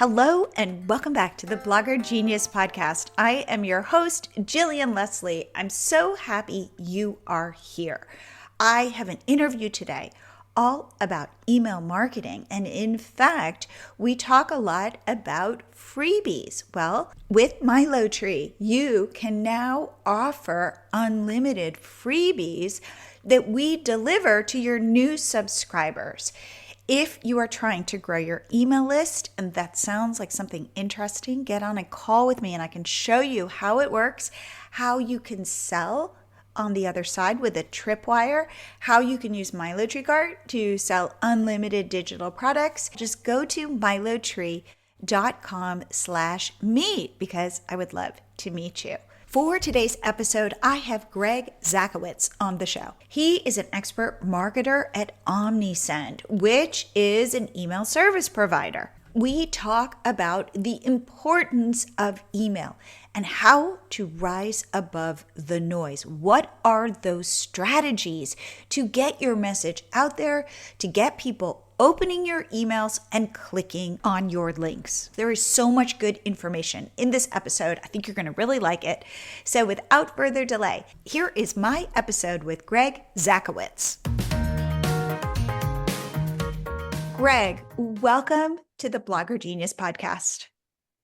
Hello and welcome back to the Blogger Genius podcast. I am your host, Jillian Leslie. I'm so happy you are here. I have an interview today all about email marketing. And in fact, we talk a lot about freebies. Well, with MiloTree, you can now offer unlimited freebies that we deliver to your new subscribers. If you are trying to grow your email list and that sounds like something interesting, get on a call with me and I can show you how it works, how you can sell on the other side with a tripwire, how you can use MiloTree Cart to sell unlimited digital products. Just go to milotree.com/meet because I would love to meet you. For today's episode, I have Greg Zakowicz on the show. He is an expert marketer at OmniSend, which is an email service provider. We talk about the importance of email and how to rise above the noise. What are those strategies to get your message out there, to get people opening your emails and clicking on your links? There is so much good information in this episode. I think you're going to really like it. So without further delay, here is my episode with Greg Zakowicz. Greg, welcome to the Blogger Genius podcast.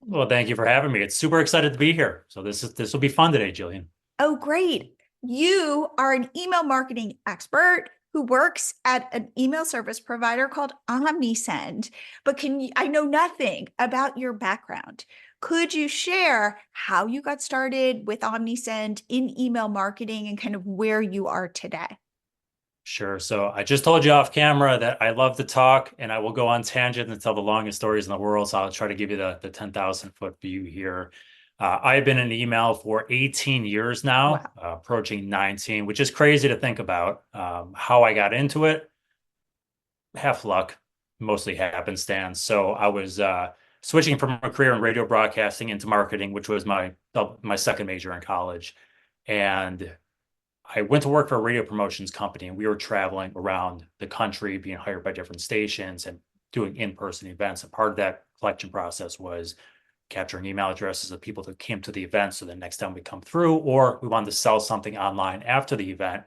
Well, thank you for having me. It's super excited to be here. So this will be fun today, Jillian. Oh, great. You are an email marketing expert who works at an email service provider called OmniSend. But I know nothing about your background. Could you share how you got started with OmniSend in email marketing and kind of where you are today? Sure. So I just told you off camera that I love to talk and I will go on tangent and tell the longest stories in the world. So I'll try to give you the 10,000 foot view here. I've been in email for 18 years now, Wow. approaching 19, which is crazy to think about. How I got into it, half luck, mostly happenstance. So I was switching from a career in radio broadcasting into marketing, which was my second major in college. And I went to work for a radio promotions company, and we were traveling around the country, being hired by different stations and doing in-person events. And part of that collection process was capturing email addresses of people that came to the event. So the next time we come through, or we wanted to sell something online after the event,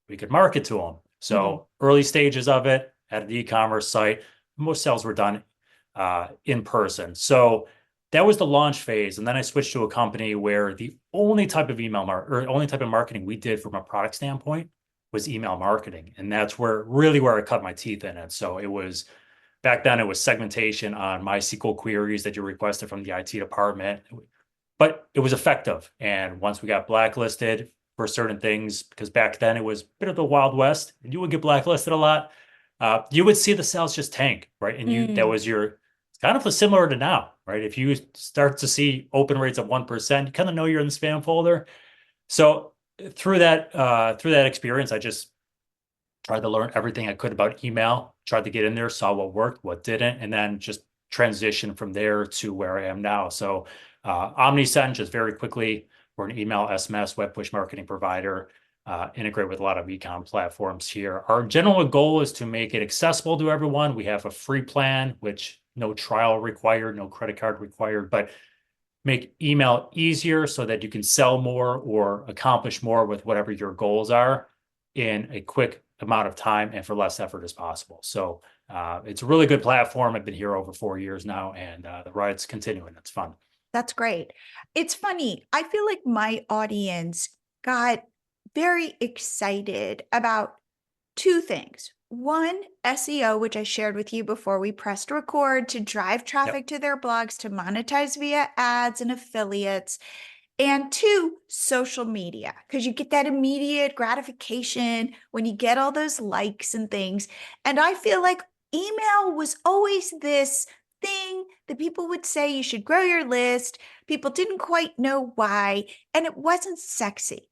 we could market to them. So early stages of it at an e-commerce site, most sales were done in person. So that was the launch phase. And then I switched to a company where the only type of only type of marketing we did from a product standpoint was email marketing. And that's where I cut my teeth in it. So back then it was segmentation on MySQL queries that you requested from the IT department, but it was effective. And once we got blacklisted for certain things, because back then it was a bit of the Wild West and you would get blacklisted a lot, you would see the sales just tank, right? And it's kind of similar to now, right? If you start to see open rates of 1%, you kind of know you're in the spam folder. So through that experience, I just tried to learn everything I could about email, tried to get in there, saw what worked, what didn't, and then just transition from there to where I am now. So OmniSend, just very quickly, we're an email, SMS, web push marketing provider, integrate with a lot of e-com platforms here. Our general goal is to make it accessible to everyone. We have a free plan, which no trial required, no credit card required, but make email easier so that you can sell more or accomplish more with whatever your goals are in a quick amount of time and for less effort as possible. So it's a really good platform. I've been here over 4 years now, and the ride's continuing. It's fun. That's great. It's funny. I feel like my audience got very excited about two things. One, SEO, which I shared with you before we pressed record, to drive traffic to their blogs, to monetize via ads and affiliates. And two, social media, because you get that immediate gratification when you get all those likes and things. And I feel like email was always this thing that people would say you should grow your list. People didn't quite know why, and it wasn't sexy.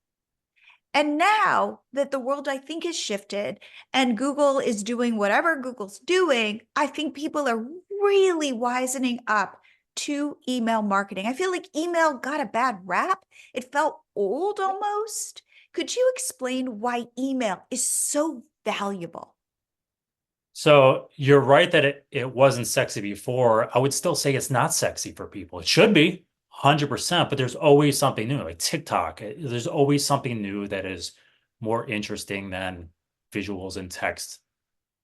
And now that the world, I think, has shifted and Google is doing whatever Google's doing, I think people are really wisening up to email marketing. I feel like email got a bad rap. It felt old almost. Could you explain why email is so valuable? So you're right that it wasn't sexy before. I would still say it's not sexy for people. It should be 100%, but there's always something new. Like TikTok, there's always something new that is more interesting than visuals and text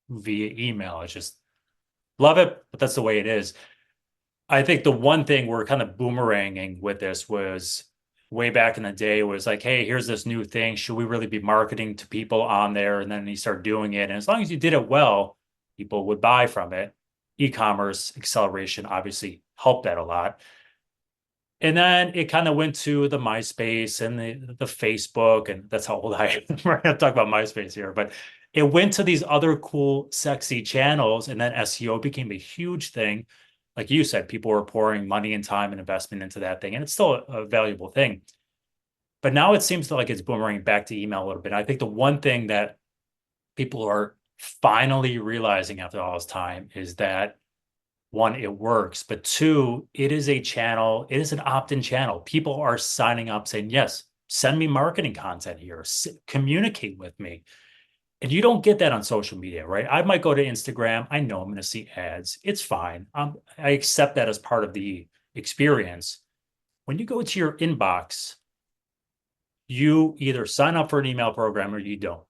via email. It's just love it, but that's the way it is. I think the one thing we're kind of boomeranging with this was way back in the day was like, hey, here's this new thing. Should we really be marketing to people on there? And then you start doing it. And as long as you did it well, people would buy from it. E-commerce acceleration obviously helped that a lot. And then it kind of went to the MySpace and the Facebook, and that's how old I am. We're going to talk about MySpace here, but it went to these other cool, sexy channels, and then SEO became a huge thing. Like you said, people were pouring money and time and investment into that thing, and it's still a valuable thing. But now it seems like it's boomerang back to email a little bit. I think the one thing that people are finally realizing after all this time is that one, it works, but two, it is a channel, it is an opt-in channel. People are signing up saying, yes, send me marketing content here, communicate with me. And you don't get that on social media, right? I might go to Instagram. I know I'm going to see ads. It's fine. I accept that as part of the experience. When you go to your inbox, you either sign up for an email program or you don't,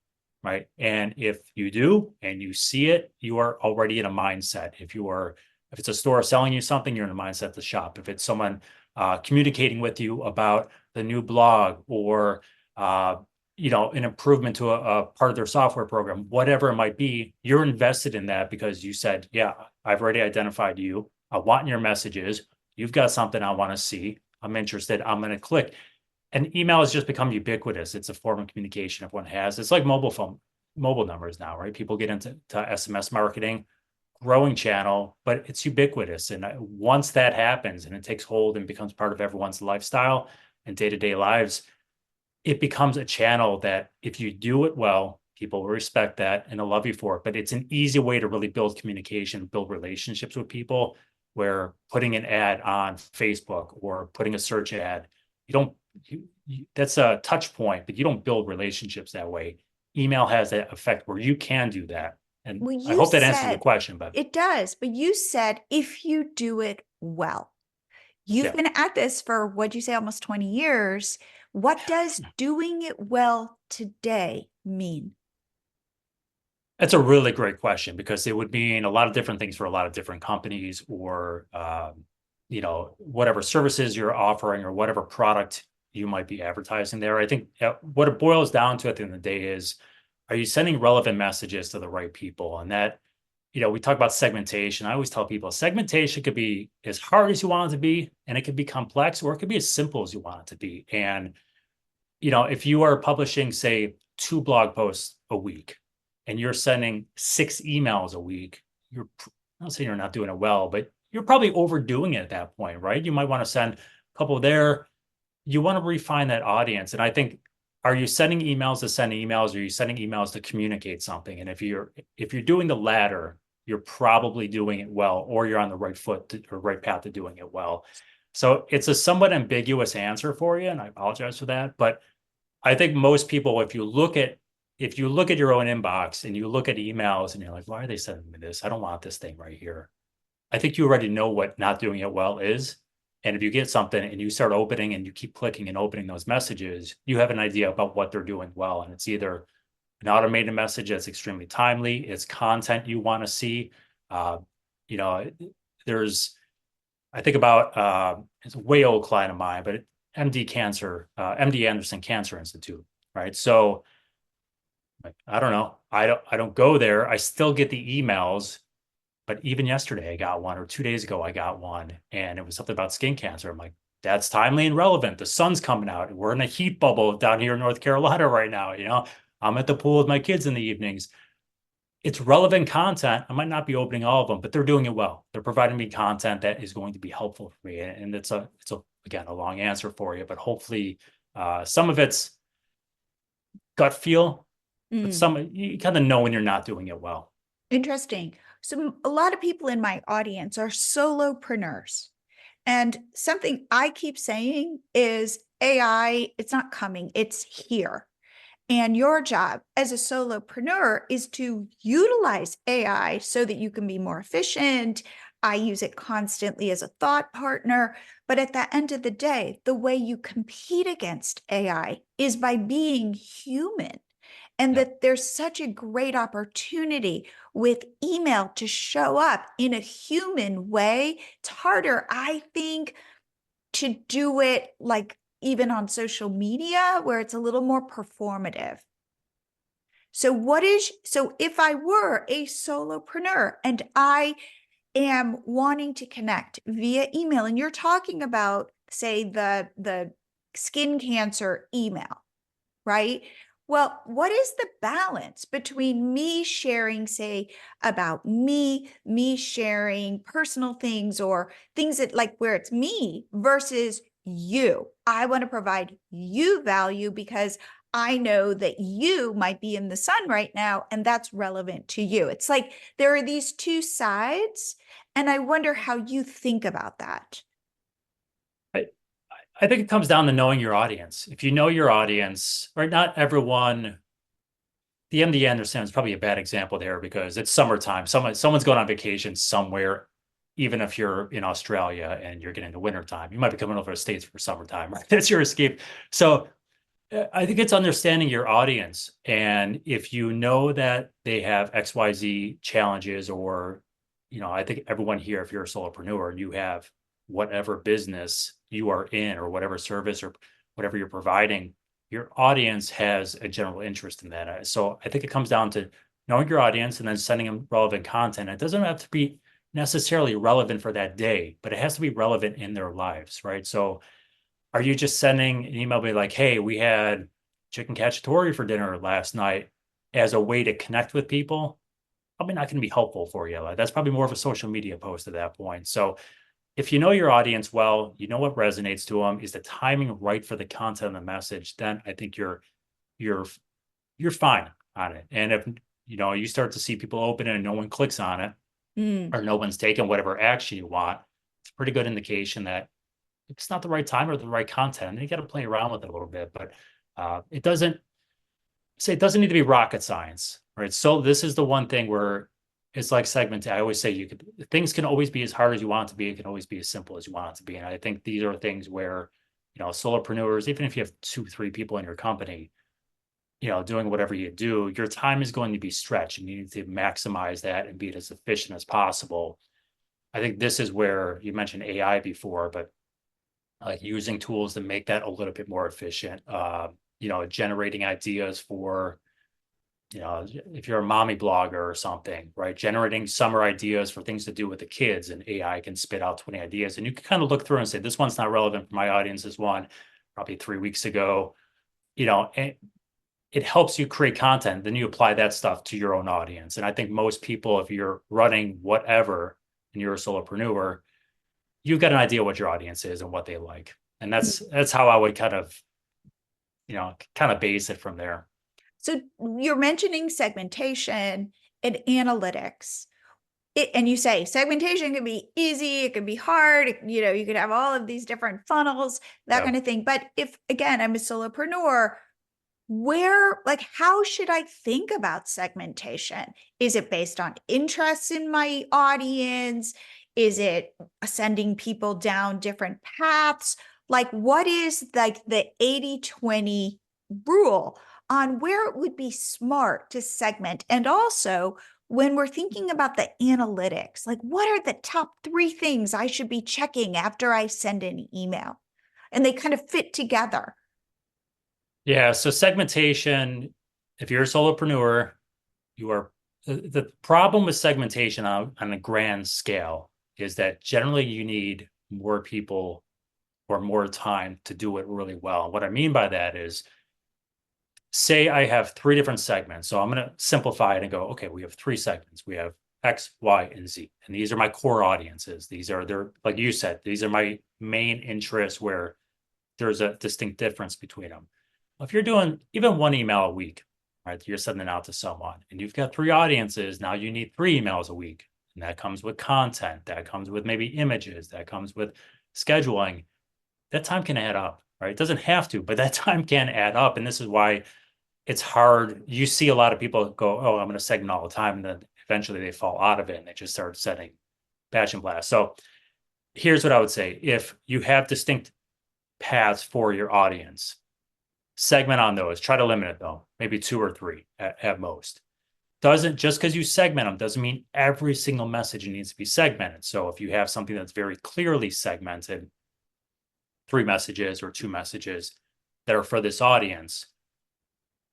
right? And if you do and you see it, you are already in a mindset. If it's a store selling you something, you're in a mindset to shop. If it's someone communicating with you about the new blog or an improvement to a part of their software program, whatever it might be, you're invested in that because you said, yeah, I've already identified you. I want your messages. You've got something I want to see. I'm interested. I'm going to click. And email has just become ubiquitous. It's a form of communication everyone has. It's like mobile numbers now, right? People get into SMS marketing, growing channel, but it's ubiquitous. And once that happens and it takes hold and becomes part of everyone's lifestyle and day-to-day lives, it becomes a channel that if you do it well, people will respect that and they'll love you for it. But it's an easy way to really build communication, build relationships with people, where putting an ad on Facebook or putting a search ad, you don't that's a touch point, but you don't build relationships that way. Email has that effect where you can do that. And Well, I you hope that answers the said question, but it does, but you said if you do it well. You've yeah. been at this for, what'd you say, almost 20 years. What does doing it well today mean? That's a really great question because it would mean a lot of different things for a lot of different companies or whatever services you're offering or whatever product you might be advertising there. I think what it boils down to at the end of the day is, are you sending relevant messages to the right people? And that, we talk about segmentation. I always tell people segmentation could be as hard as you want it to be, and it could be complex, or it could be as simple as you want it to be. And if you are publishing, say, 2 blog posts a week and you're sending 6 emails a week, I'm not saying you're not doing it well, but you're probably overdoing it at that point, right? You might want to send a couple there. You want to refine that audience. And I think, are you sending emails to send emails, or are you sending emails to communicate something? And if you're doing the latter, you're probably doing it well, or you're on the right or right path to doing it well. So it's a somewhat ambiguous answer for you, and I apologize for that. But I think most people, if you look at your own inbox and you look at emails and you're like, why are they sending me this? I don't want this thing right here. I think you already know what not doing it well is. And if you get something and you start opening and you keep clicking and opening those messages, you have an idea about what they're doing well. And it's either an automated message that's extremely timely, it's content you want to see. Uh, you know, there's I think about it's a way old client of mine, but MD Anderson Cancer Institute, right? So I don't know. I don't go there. I still get the emails, but even yesterday I got one, or 2 days ago I got one, and it was something about skin cancer. I'm like, that's timely and relevant. The sun's coming out. We're in a heat bubble down here in North Carolina right now. I'm at the pool with my kids in the evenings. It's relevant content. I might not be opening all of them, but they're doing it well. They're providing me content that is going to be helpful for me. And it's again, a long answer for you, but hopefully some of it's gut feel, but Mm, some you kind of know when you're not doing it well. interesting. So, a lot of people in my audience are solopreneurs. And something I keep saying is AI, it's not coming, it's here. And your job as a solopreneur is to utilize AI so that you can be more efficient. I use it constantly as a thought partner. But at the end of the day, the way you compete against AI is by being human. And Yep. that there's such a great opportunity with email to show up in a human way. It's harder, I think, to do it like even on social media where it's a little more performative. So if I were a solopreneur and I am wanting to connect via email and you're talking about say the skin cancer email, right? Well, what is the balance between me sharing, say, about me sharing personal things or things that like where it's me versus you? I want to provide you value because I know that you might be in the sun right now and that's relevant to you. It's like there are these two sides, and I wonder how you think about that. I, I think it comes down to knowing your audience. If you know your audience, right, not everyone, the MD Anderson is probably a bad example there because it's summertime. Someone's going on vacation somewhere, even if you're in Australia and you're getting into wintertime. You might be coming over to the States for summertime, right? That's your escape. So I think it's understanding your audience. And if you know that they have XYZ challenges, or, I think everyone here, if you're a solopreneur and you have whatever business you are in or whatever service or whatever you're providing, your audience has a general interest in that. So I think it comes down to knowing your audience and then sending them relevant content. It doesn't have to be necessarily relevant for that day, but it has to be relevant in their lives, right? So are you just sending an email be like, hey, we had chicken cacciatore for dinner last night as a way to connect with people? Probably not going to be helpful for you. Like, that's probably more of a social media post at that point. So if you know your audience well, you know what resonates to them, is the timing right for the content and the message, then I think you're you're fine on it. And if you start to see people open it and no one clicks on it, Mm. or no one's taking whatever action you want, it's a pretty good indication that it's not the right time or the right content. And you got to play around with it a little bit, but it doesn't need to be rocket science, right? So this is the one thing where it's like segmenting. I always say things can always be as hard as you want it to be. It can always be as simple as you want it to be. And I think these are things where, solopreneurs, even if you have 2, 3 people in your company, doing whatever you do, your time is going to be stretched and you need to maximize that and be as efficient as possible. I think this is where you mentioned AI before, but like using tools to make that a little bit more efficient. Generating ideas for, if you're a mommy blogger or something, right? Generating summer ideas for things to do with the kids, and AI can spit out 20 ideas. And you can kind of look through and say, this one's not relevant for my audience. This one probably 3 weeks ago, and it helps you create content. Then you apply that stuff to your own audience. And I think most people, if you're running whatever and you're a solopreneur, you've got an idea what your audience is and what they like. And that's how I would kind of base it from there. So you're mentioning segmentation and analytics. And you say segmentation can be easy, it can be hard, you could have all of these different funnels, that Yeah. kind of thing. But if, again, I'm a solopreneur, like, how should I think about segmentation? Is it based on interests in my audience? Is it sending people down different paths? Like, what is like the 80-20 rule on where it would be smart to segment? And also, when we're thinking about the analytics, like, what are the top 3 things I should be checking after I send an email? And they kind of fit together. Yeah. So segmentation, if you're a solopreneur, you are the problem with segmentation on a grand scale is that generally you need more people or more time to do it really well. What I mean by that is, say I have 3 different segments. So I'm going to simplify it and go, okay, we have 3 segments. We have X, Y, and Z. And these are my core audiences. They're, like you said, these are my main interests where there's a distinct difference between them. If you're doing even one email a week, right, you're sending it out to someone and you've got 3 audiences, now you need 3 emails a week. And that comes with content, that comes with maybe images, that comes with scheduling. That time can add up, right? It doesn't have to, but that time can add up. And this is why it's hard. You see a lot of people go, oh, I'm going to segment all the time. And then eventually they fall out of it and they just start setting batch and blast. So here's what I would say. If you have distinct paths for your audience, segment on those. Try to limit it though, maybe two or three at most. Doesn't just because you segment them doesn't mean every single message needs to be segmented. So if you have something that's very clearly segmented, three messages or two messages that are for this audience,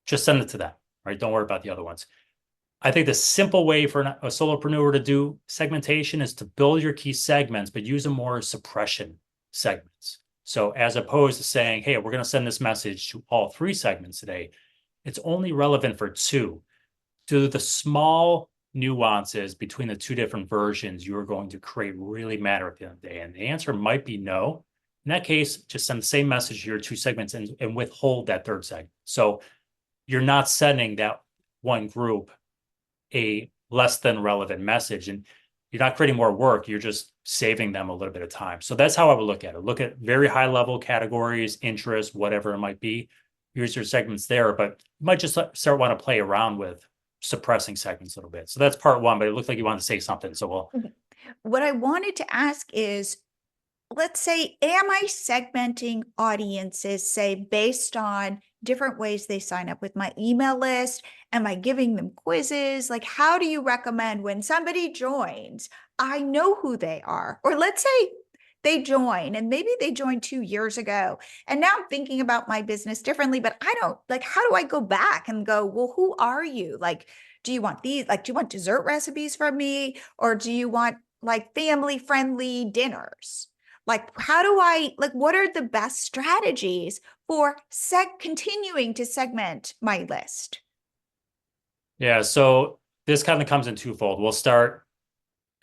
just send it to them, right? Don't worry about the other ones. I think the simple way for a solopreneur to do segmentation is to build your key segments, but use them more as suppression segments. So as opposed to saying, hey, we're going to send this message to all three segments today, it's only relevant for two. Do the small nuances between the two different versions you are going to create really matter at the end of the day? And the answer might be no. In that case, just send the same message to your two segments and withhold that third segment. So you're not sending that one group a less than relevant message, and you're not creating more work. You're just saving them a little bit of time. So that's how I would look at it. Look at very high level categories, interests, whatever it might be. Use your segments there, but you might just start want to play around with suppressing segments a little bit. So that's part one, but it looks like you want to say something. So we'll. What I wanted to ask is, let's say, am I segmenting audiences, say, based on different ways they sign up with my email list? Am I giving them quizzes? Like, how do you recommend when somebody joins, I know who they are? Or let's say they join and maybe they joined 2 years ago. And now I'm thinking about my business differently, but I don't like, how do I go back and go, well, who are you? Like, do you want these? Like, do you want dessert recipes from me? Or do you want like family friendly dinners? Like, how do I, like, what are the best strategies for continuing to segment my list? Yeah. So this kind of comes in twofold. We'll start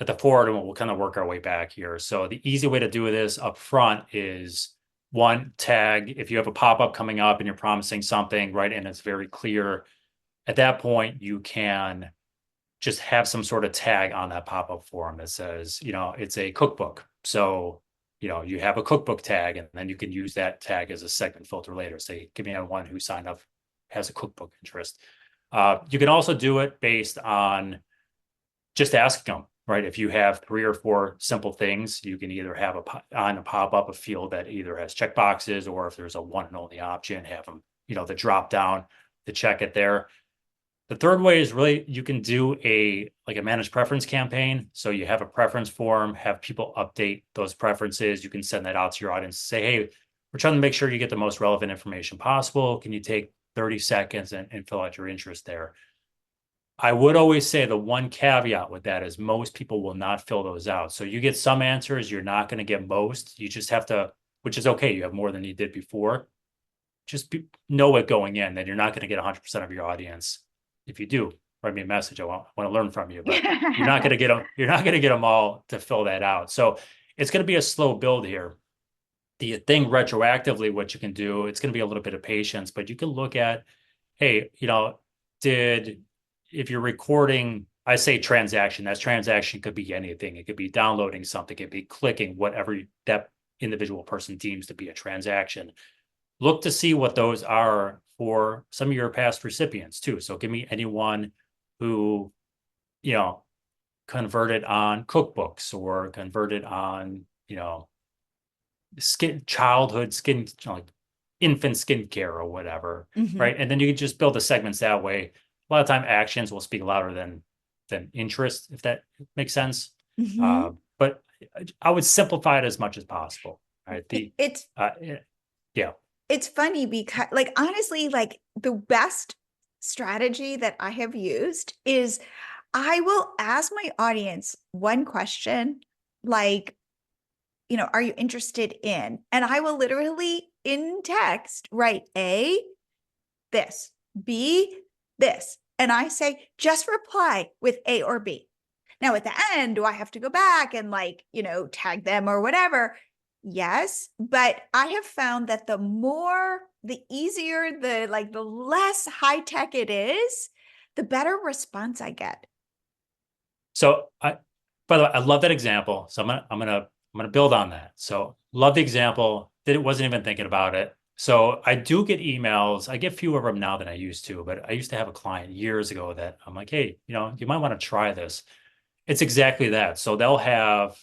at the forward and we'll kind of work our way back here. So the easy way to do this up front is one, tag. If you have a pop-up coming up and you're promising something, right, and it's very clear, at that point you can just have some sort of tag on that pop-up form that says, it's a cookbook. So, you have a cookbook tag, and then you can use that tag as a segment filter later. Say, give me one who signed up has a cookbook interest. You can also do it based on just asking them, right? If you have three or four simple things, you can either have on a pop-up a field that either has check boxes, or if there's a one and only option, have them, the drop down to check it there. The third way is really you can do a managed preference campaign. So you have a preference form, have people update those preferences. You can send that out to your audience, say, hey, we're trying to make sure you get the most relevant information possible. Can you take 30 seconds and fill out your interest there? I would always say the one caveat with that is most people will not fill those out. So you get some answers, you're not going to get most. You just have to, which is okay. You have more than you did before. Just know it going in that you're not going to get 100% of your audience. If you do, write me a message. I want to learn from you, but you're not going to get them. You're not going to get them all to fill that out. So it's going to be a slow build here. The thing retroactively, what you can do, it's going to be a little bit of patience, but you can look at, hey, if you're recording, I say transaction, that transaction could be anything. It could be downloading something, it could be clicking whatever that individual person deems to be a transaction. Look to see what those are for some of your past recipients too. So give me anyone who, converted on cookbooks or converted on, childhood skin, like infant skincare or whatever, Mhm. right? And then you can just build the segments that way. A lot of time actions will speak louder than interest, if that makes sense. Mhm. But I would simplify it as much as possible. Right. It's Uh, yeah. it's funny because, like, honestly, like, the best strategy that I have used is I will ask my audience one question, like, are you interested in? And I will literally in text write A, this, B, this. And I say, just reply with A or B. Now at the end, do I have to go back and tag them or whatever? Yes. But I have found that the easier, the less high tech it is, the better response I get. So by the way, I love that example. So I'm gonna build on that. So love the example. Wasn't even thinking about it. So I do get emails. I get fewer of them now than I used to, but I used to have a client years ago that I'm like, hey, you might want to try this. It's exactly that. So they'll have,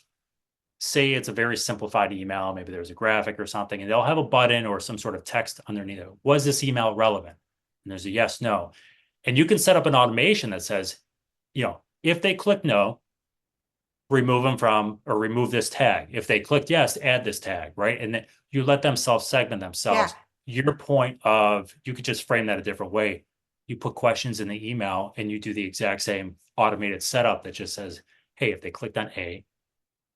say it's a very simplified email, maybe there's a graphic or something, and they'll have a button or some sort of text underneath it. Was this email relevant? And there's a yes, no. And you can set up an automation that says, if they click no, remove them from or remove this tag. If they clicked yes, add this tag, right? And then you let them self-segment Yeah. themselves. Your point of you could just frame that a different way. You put questions in the email and you do the exact same automated setup that just says, hey, if they clicked on A,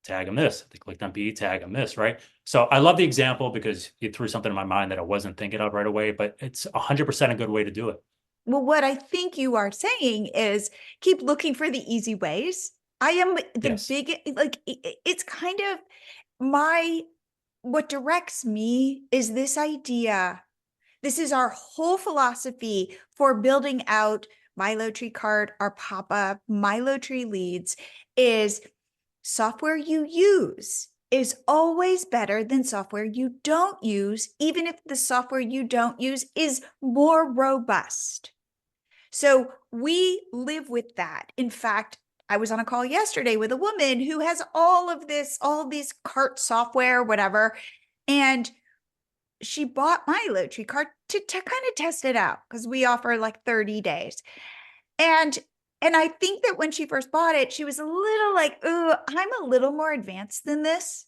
tag them this. If they clicked on B, tag them this, right? So I love the example because you threw something in my mind that I wasn't thinking of right away, but it's 100% a good way to do it. Well, what I think you are saying is keep looking for the easy ways. I am the Yes. big, like, it's kind of my, what directs me is this idea. This is our whole philosophy for building out MiloTree Cart, our pop-up, MiloTree leads is software you use is always better than software you don't use, even if the software you don't use is more robust. So we live with that. In fact, I was on a call yesterday with a woman who has all of this, all of these cart software, whatever. And she bought my MiloTree cart to kind of test it out because we offer like 30 days. And and I think that when she first bought it, she was a little like, oh, I'm a little more advanced than this.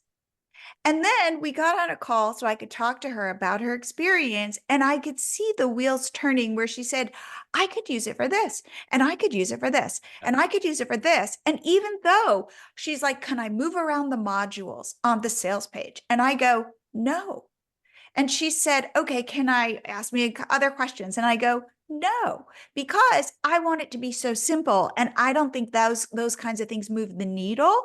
And then we got on a call so I could talk to her about her experience. And I could see the wheels turning where she said, I could use it for this, and I could use it for this, and I could use it for this. And even though she's like, can I move around the modules on the sales page? And I go, no. And she said, okay, can I ask me other questions? And I go, no, because I want it to be so simple. And I don't think those kinds of things move the needle.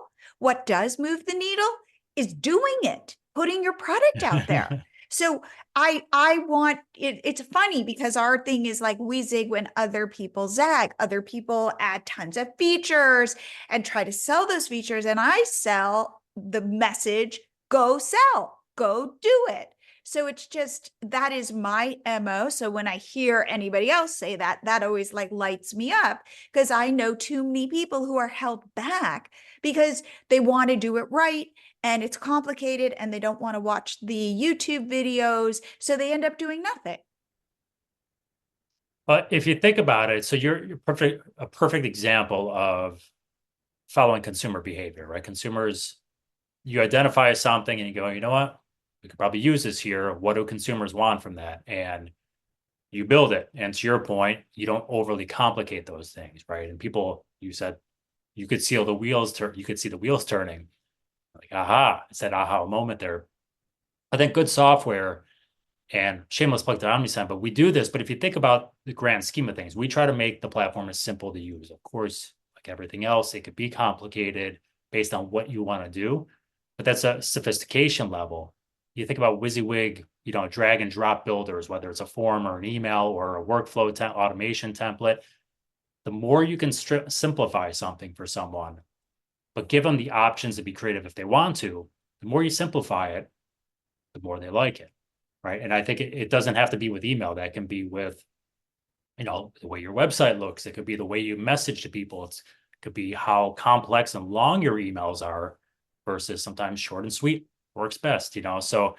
What does move the needle is doing it, putting your product out there. So I want it, it's funny because our thing is like we zig when other people zag. Other people add tons of features and try to sell those features. And I sell the message, go sell, go do it. So it's just that is my MO. So when I hear anybody else say that, that always like lights me up because I know too many people who are held back because they want to do it right and it's complicated and they don't want to watch the YouTube videos. So they end up doing nothing. But if you think about it, so you're a perfect example of following consumer behavior, right? Consumers, you identify something and you go, you know what? We could probably use this here. What do consumers want from that? And you build it. And to your point, you don't overly complicate those things, right? And people, you said you could see the wheels turn, you could see the wheels turning. Like, aha, it's that aha moment there. I think good software and shameless plug to OmniSign, but we do this. But if you think about the grand scheme of things, we try to make the platform as simple to use. Of course, like everything else, it could be complicated based on what you want to do, but that's a sophistication level. You think about WYSIWYG, drag and drop builders, whether it's a form or an email or a workflow automation template. The more you can simplify something for someone, but give them the options to be creative if they want to, the more you simplify it, the more they like it, right? And I think it doesn't have to be with email. That can be with, the way your website looks. It could be the way you message to people. It could be how complex and long your emails are versus sometimes short and sweet works best, So,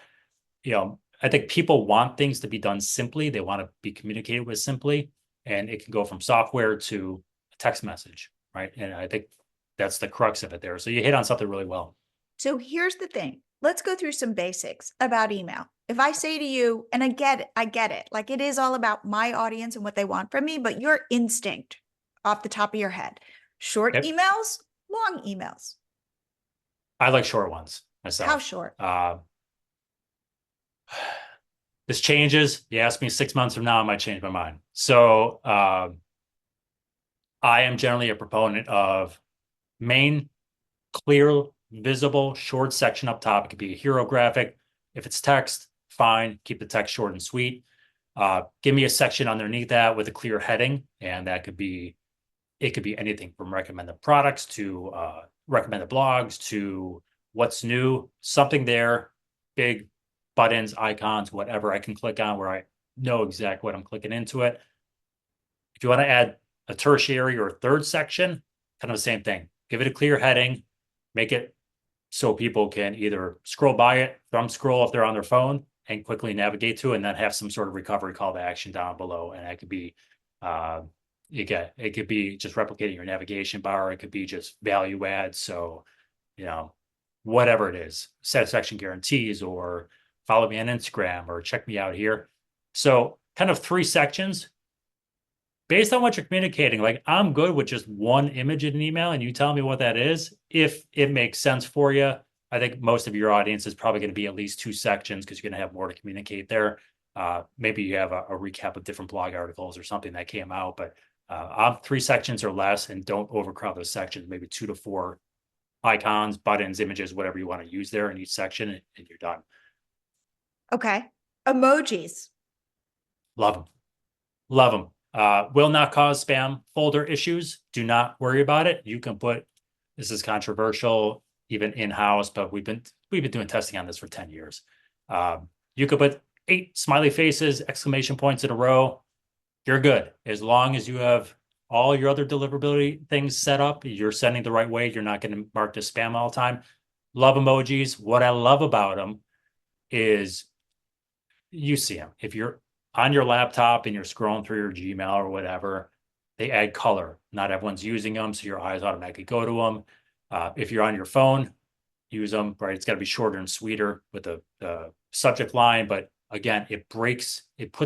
I think people want things to be done simply. They want to be communicated with simply, and it can go from software to a text message, right? And I think that's the crux of it there. So you hit on something really well. So here's the thing. Let's go through some basics about email. If I say to you, and I get it, like it is all about my audience and what they want from me, but your instinct off the top of your head, short Yep. emails, long emails. I like short ones How myself. short? This changes. You ask me 6 months from now, I might change my mind. So I am generally a proponent of main, clear, visible, short section up top. It could be a hero graphic. If it's text, fine. Keep the text short and sweet. Give me a section underneath that with a clear heading, and it could be anything from recommended products to recommended blogs to what's new. Something there, big, buttons, icons, whatever I can click on where I know exactly what I'm clicking into it. If you want to add a tertiary or a third section, kind of the same thing. Give it a clear heading, make it so people can either scroll by it, thumb scroll if they're on their phone, and quickly navigate to it, and then have some sort of recovery call to action down below. And that could be, it could be just replicating your navigation bar. It could be just value add. So, you know, whatever it is, satisfaction guarantees, or follow me on Instagram, or check me out here. So, kind of three sections based on what you're communicating. Like, I'm good with just one image in an email, and you tell me what that is if it makes sense for you. I think most of your audience is probably going to be at least two sections, because you're going to have more to communicate there. Maybe you have a recap of different blog articles or something that came out, but I'm three sections or less, and don't overcrowd those sections. Maybe 2 to 4 icons, buttons, images, whatever you want to use there in each section, and you're done. Okay. Emojis. Love them. Love them. Will not cause spam folder issues. Do not worry about it. You can put, this is controversial, even in-house, but we've been doing testing on this for 10 years. You could put 8 smiley faces, exclamation points in a row. You're good. As long as you have all your other deliverability things set up, you're sending the right way. You're not going to mark as spam all the time. Love emojis. What I love about them is you see them. If you're on your laptop and you're scrolling through your Gmail or whatever, they add color. Not everyone's using them, so your eyes automatically go to them. If you're on your phone, use them, right? It's got to be shorter and sweeter with the subject line. But again, it puts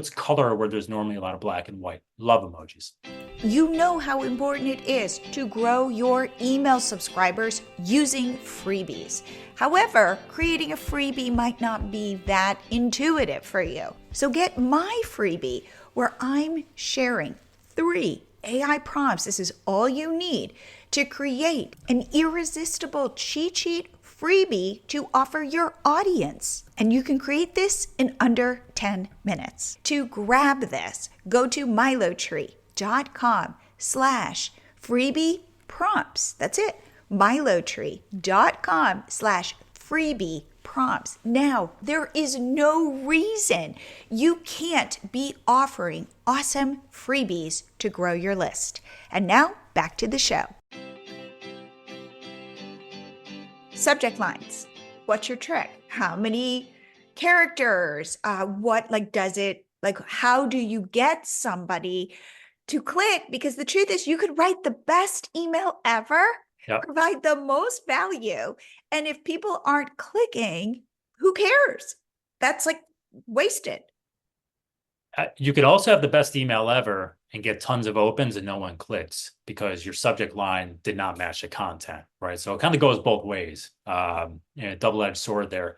color where there's normally a lot of black and white. Love emojis. You know how important it is to grow your email subscribers using freebies. However, creating a freebie might not be that intuitive for you. So get my freebie, where I'm sharing 3 AI prompts. This is all you need to create an irresistible cheat sheet freebie to offer your audience. And you can create this in under 10 minutes. To grab this, go to MiloTree.com/freebie prompts. That's it. MiloTree.com/freebie prompts. Now, there is no reason you can't be offering awesome freebies to grow your list. And now, back to the show. Subject lines. What's your trick? How many characters? How do you get somebody to click? Because the truth is, you could write the best email ever, Yep. provide the most value. And if people aren't clicking, who cares? That's like wasted. You could also have the best email ever and get tons of opens and no one clicks because your subject line did not match the content, right? So it kind of goes both ways. Double-edged sword there.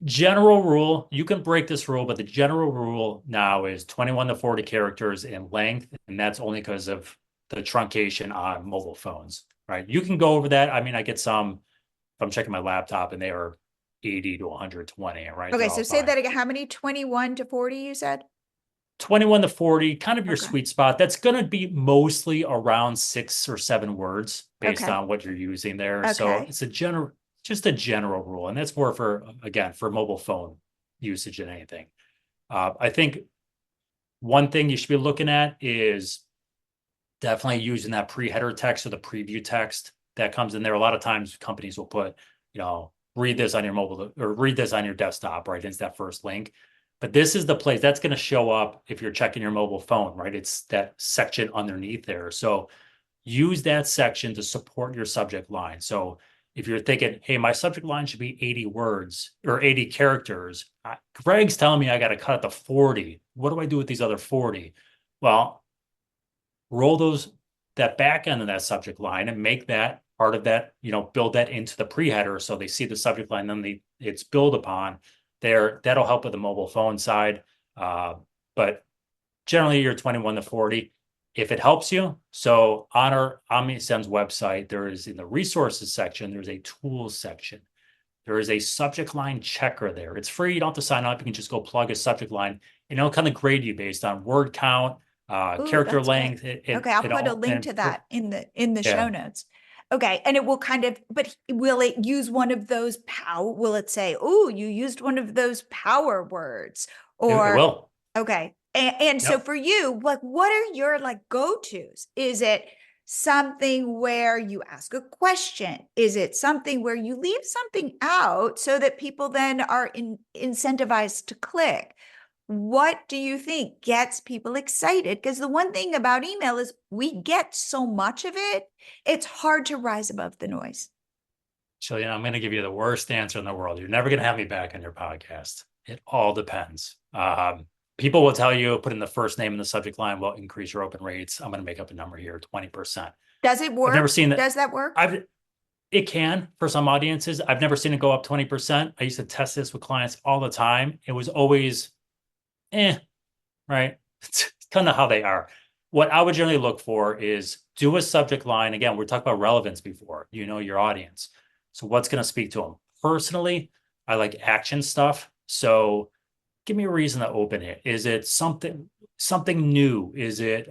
General rule, you can break this rule, but the general rule now is 21 to 40 characters in length, and that's only because of the truncation on mobile phones, right? You can go over that. I mean, I get some, if I'm checking my laptop, and they are 80 to 120, right? Okay, They're so all say fine. that again. How many? 21 to 40, you said? 21 to 40, kind of your Okay. sweet spot. That's going to be mostly around 6 or 7 words based Okay. on what you're using there. So Okay. it's just a general rule. And that's more for mobile phone usage than anything. I think one thing you should be looking at is definitely using that pre-header text or the preview text that comes in there. A lot of times companies will put, read this on your mobile or read this on your desktop, right? It's that first link. But this is the place that's going to show up if you're checking your mobile phone, right? It's that section underneath there. So use that section to support your subject line. So if you're thinking, hey, my subject line should be 80 words or 80 characters, Greg's telling me I got to cut it to 40. What do I do with these other 40? Well, roll that back end of that subject line and make that part of that, build that into the pre-header so they see the subject line, then it's built upon there. That'll help with the mobile phone side. But generally you're 21 to 40. If it helps you, so on our OmniSend's website, there is in the resources section, there's a tools section. There is a subject line checker there. It's free. You don't have to sign up. You can just go plug a subject line and it'll kind of grade you based on word count, Ooh, character that's length. good. Okay, I'll put a link to that in the show Yeah. notes. Okay. And it will but will it use one of those will it say, oh, you used one of those power words? It Or, will. okay. And so Yep. for you, like, what are your like go-tos? Is it something where you ask a question? Is it something where you leave something out so that people then are incentivized to click? What do you think gets people excited? Because the one thing about email is we get so much of it, it's hard to rise above the noise. Jillian, I'm going to give you the worst answer in the world. You're never going to have me back on your podcast. It all depends. People will tell you, put in the first name in the subject line will increase your open rates. I'm going to make up a number here, 20%. Does it I've never work? seen that. Does that work? It can for some audiences. I've never seen it go up 20%. I used to test this with clients all the time. It was always, right? It's kind of how they are. What I would generally look for is do a subject line. Again, we're talking about relevance before, your audience. So what's going to speak to them? Personally, I like action stuff. So give me a reason to open it. Is it something new? Is it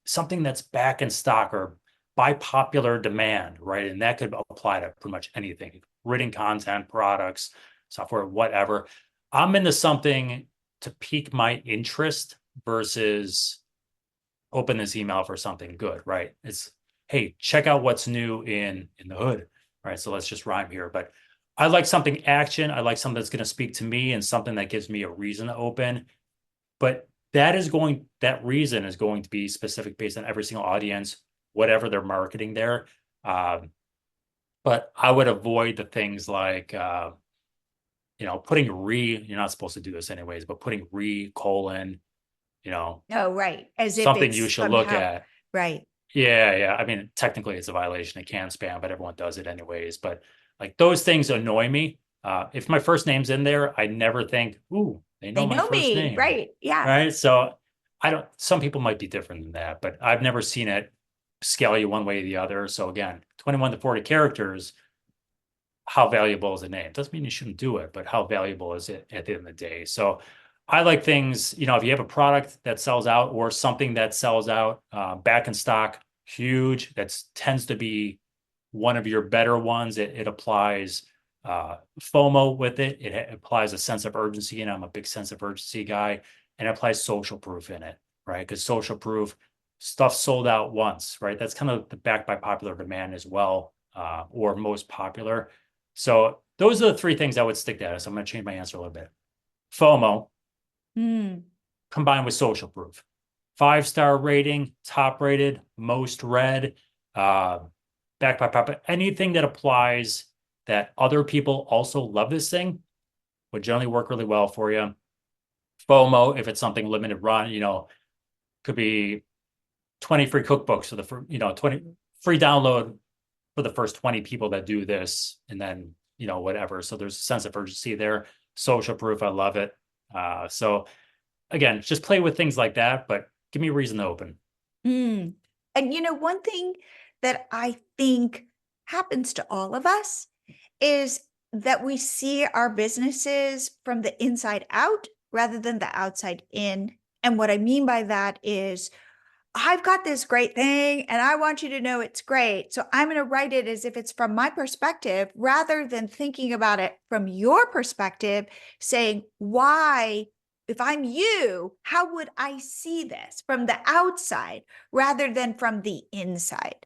something that's back in stock or by popular demand, right? And that could apply to pretty much anything, written content, products, software, whatever. I'm into something to pique my interest versus open this email for something good, right? It's, hey, check out what's new in the hood, right? So let's just rhyme here. But I like something action. I like something that's going to speak to me and something that gives me a reason to open. But that reason is going to be specific based on every single audience, whatever they're marketing there. But I would avoid the things like, putting you're not supposed to do this anyways, but putting colon, Oh, right. As if something you it's should look somehow at. right. Yeah, yeah. I mean, technically it's a violation. It can spam, but everyone does it anyways. But like those things annoy me. If my first name's in there, I never think, ooh, they They know my know first me. name. Right. Yeah. Right. So some people might be different than that, but I've never seen it scale you one way or the other. So again, 21 to 40 characters, how valuable is a name? Doesn't mean you shouldn't do it, but how valuable is it at the end of the day? So I like things, if you have a product that sells out or something that sells out, back in stock, huge, that tends to be one of your better ones. It applies FOMO with it. It applies a sense of urgency, and I'm a big sense of urgency guy, and it applies social proof in it, right? Because social proof stuff sold out once, right? That's kind of the backed by popular demand as well, or most popular. So those are the three things I would stick to. So I'm going to change my answer a little bit. FOMO Hmm. combined with social proof. 5-star rating, top rated, most read, uh, backed by pop. Anything that applies that other people also love this thing would generally work really well for you. FOMO, if it's something limited run, could be 20 free cookbooks for 20 free download for the first 20 people that do this, and then, whatever. So there's a sense of urgency there. Social proof, I love it. So again, just play with things like that, but give me a reason to open. Mm. And one thing that I think happens to all of us is that we see our businesses from the inside out rather than the outside in. And what I mean by that is I've got this great thing and I want you to know it's great. So I'm going to write it as if it's from my perspective rather than thinking about it from your perspective, saying, why, if I'm you, how would I see this from the outside rather than from the inside?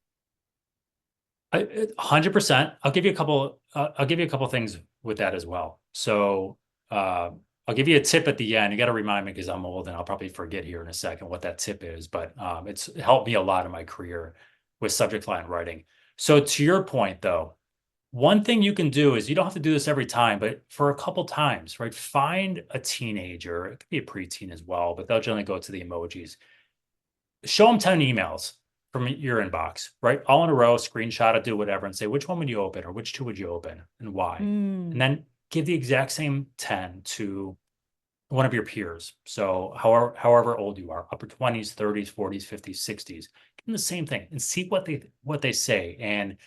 100%. I'll give you a couple. I'll give you a couple things with that as well. So I'll give you a tip at the end. You got to remind me because I'm old and I'll probably forget here in a second what that tip is. But it's helped me a lot in my career with subject line writing. So to your point, though, one thing you can do is you don't have to do this every time, but for a couple times, right? Find a teenager. It could be a preteen as well, but they'll generally go to the emojis. Show them 10 emails from your inbox, right? All in a row, screenshot it, do whatever, and say, which one would you open or which two would you open and why? And Mm. then give the exact same 10 to one of your peers. So however old you are, upper 20s, 30s, 40s, 50s, 60s, give them the same thing and see what they say. And